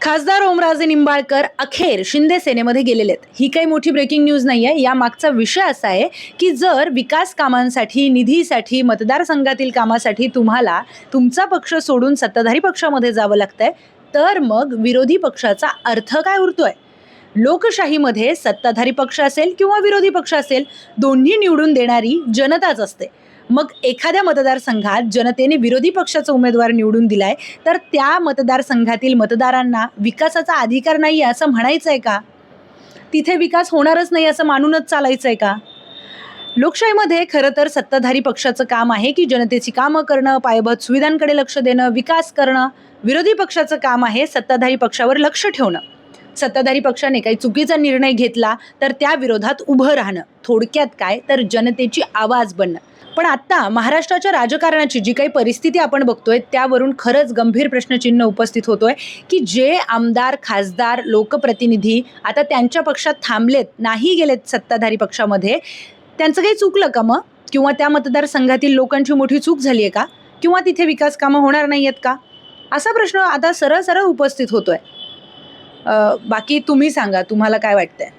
खासदार ओमराजे निंबाळकर अखेर शिंदे सेनेमध्ये गेलेले आहेत. ही काही मोठी ब्रेकिंग न्यूज नाही आहे. या मागचा विषय असा आहे की जर विकास कामांसाठी, निधीसाठी, मतदारसंघातील कामासाठी तुम्हाला तुमचा पक्ष सोडून सत्ताधारी पक्षामध्ये जावं लागतंय, तर मग विरोधी पक्षाचा अर्थ काय उरतोय? लोकशाहीमध्ये सत्ताधारी पक्ष असेल किंवा विरोधी पक्ष असेल, दोन्ही निवडून देणारी जनताच असते. मग एखाद्या मतदारसंघात जनतेने विरोधी पक्षाचा उमेदवार निवडून दिलाय, तर त्या मतदारसंघातील मतदारांना विकासाचा अधिकार नाही आहे असं म्हणायचंय का? तिथे विकास होणारच नाही असं मानूनच चालायचंय का? लोकशाहीमध्ये खरं तर सत्ताधारी पक्षाचं काम आहे की जनतेची कामं करणं, पायाभूत सुविधांकडे लक्ष देणं, विकास करणं. विरोधी पक्षाचं काम आहे सत्ताधारी पक्षावर लक्ष ठेवणं. सत्ताधारी पक्षाने काही चुकीचा निर्णय घेतला तर त्या विरोधात उभं राहणं. थोडक्यात काय तर जनतेची आवाज बनणं. पण आता महाराष्ट्राच्या राजकारणाची जी काही परिस्थिती आपण बघतोय त्यावरून खरंच गंभीर प्रश्नचिन्ह उपस्थित होतोय की जे आमदार, खासदार, लोकप्रतिनिधी आता त्यांच्या पक्षात थांबलेत, नाही गेलेत सत्ताधारी पक्षामध्ये, त्यांचं काही चुकलं का मग? किंवा त्या मतदारसंघातील लोकांची मोठी चूक झाली आहे का? किंवा तिथे विकास कामं होणार नाही आहेत का? असा प्रश्न आता सरळ सरळ उपस्थित होतोय. बाकी तुम्ही सांगा, तुम्हाला काय वाटतंय?